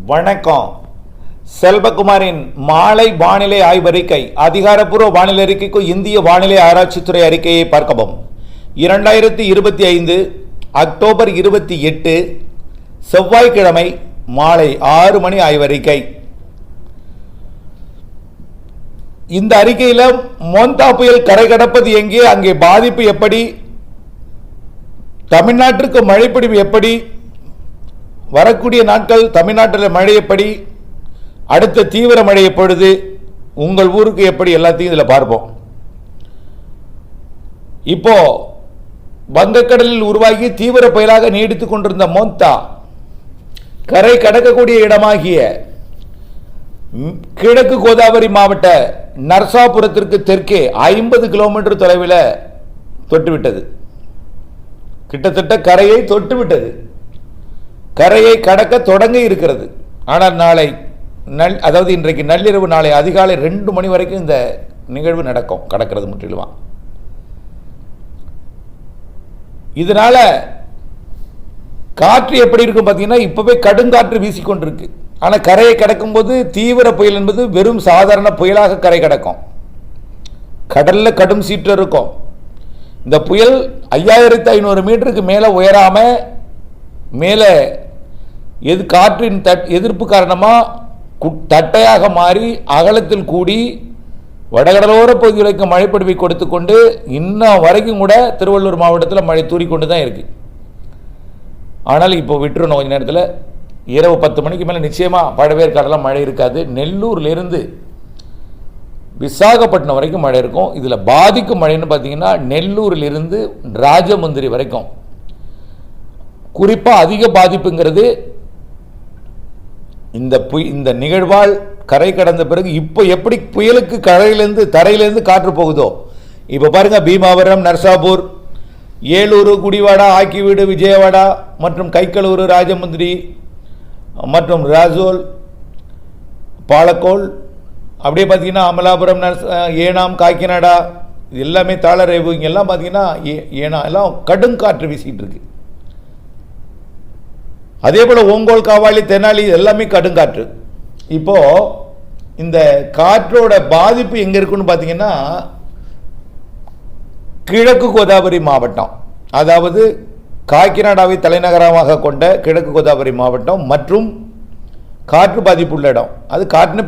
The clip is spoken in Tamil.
வணக்கம். செல்வகுமாரின் மாலை வானிலை ஆய்வறிக்கை. அதிகாரப்பூர்வ வானிலை அறிக்கைக்கு இந்திய வானிலை ஆராய்ச்சித்துறை அறிக்கையை பார்க்கவும். 2025 அக்டோபர் 28 செவ்வாய்க்கிழமை மாலை 6 மணி ஆய்வறிக்கை. இந்த அறிக்கையில் மோந்தா புயல் கரை கடப்பது எங்கே, அங்கே பாதிப்பு எப்படி, தமிழ்நாட்டிற்கு மழைப்பொழிவு எப்படி, வரக்கூடிய நாட்கள் தமிழ்நாட்டில் மழை எப்படி, அடுத்த தீவிர மழை எப்பொழுது, உங்கள் ஊருக்கு எப்படி, எல்லாத்தையும் இதில் பார்ப்போம். இப்போ வங்கக்கடலில் உருவாகி தீவிர புயலாக நீடித்துக் கொண்டிருந்த மோந்தா கரை கடக்கக்கூடிய இடமாகிய கிழக்கு கோதாவரி மாவட்ட நர்சாபுரத்திற்கு தெற்கே 50 கிலோமீட்டர் தொலைவில் தொட்டுவிட்டது. கிட்டத்தட்ட கரையை தொட்டுவிட்டது. கரையை கடக்க தொடங்கி இருக்கிறது. ஆனால் நாளை அதாவது இன்றைக்கு நள்ளிரவு, நாளை அதிகாலை 2 மணி வரைக்கும் இந்த நிகழ்வு நடக்கும், கடக்கிறது முற்றிலுமா. இதனால காற்று எப்படி இருக்கும் பார்த்தீங்கன்னா, இப்பவே கடுங்காற்று வீசிக்கொண்டிருக்கு. ஆனால் கரையை கடக்கும் போது தீவிர புயல் என்பது வெறும் சாதாரண புயலாக கரை கடக்கும். கடல்ல கடும் சீற்று இருக்கும். இந்த புயல் 5500 மீட்டருக்கு மேலே உயராம மேலே காற்றின் எதிர்ப்பு காரணமாக தட்டையாக மாறி அகலத்தில் கூடி வடகடலோர பகுதிகளுக்கு மழைப்பொழிவை கொடுத்து கொண்டு இன்னும் வரைக்கும் கூட திருவள்ளூர் மாவட்டத்தில் மழை தூறிக்கொண்டு தான் இருக்கு. ஆனால் இப்போ விட்டுறணும், கொஞ்ச நேரத்தில் இரவு 10 மணிக்கு மேலே நிச்சயமாக பழவேற்காடெல்லாம் மழை இருக்காது. நெல்லூர்லேருந்து விசாகப்பட்டினம் வரைக்கும் மழை இருக்கும். இதில் பாதிக்கும் மழைன்னு பார்த்தீங்கன்னா நெல்லூரிலிருந்து ராஜமுந்திரி வரைக்கும். குறிப்பாக அதிக பாதிப்புங்கிறது இந்த நிகழ்வால் கரை கடந்த பிறகு இப்போ எப்படி புயலுக்கு கரையிலேருந்து தரையிலேருந்து காற்று போகுதோ, இப்போ பாருங்க, பீமாவரம், நர்சாபூர், ஏலூர், குடிவாடா, ஆக்கிவீடு, விஜயவாடா மற்றும் கைக்கலூர், ராஜமுந்திரி மற்றும் ராசோல், பாலக்கோல், அப்படியே பார்த்தீங்கன்னா அமலாபுரம், ஏனாம், காக்கிநாடா, இது எல்லாமே தாளரேவு, இங்கெல்லாம் பார்த்தீங்கன்னா ஏனா எல்லாம் கடுங்காற்று வீசிட்டு இருக்கு. அதே போல் ஓங்கோல், காவாலி, தெனாலி எல்லாமே கடுங்காற்று. இப்போ இந்த காற்றோட பாதிப்பு எங்கே இருக்குன்னு பார்த்தீங்கன்னா கிழக்கு கோதாவரி மாவட்டம், அதாவது காக்கிநாடாவை தலைநகரமாக கொண்ட கிழக்கு கோதாவரி மாவட்டம் மற்றும் காற்று பாதிப்பு உள்ள இடம். அது காற்று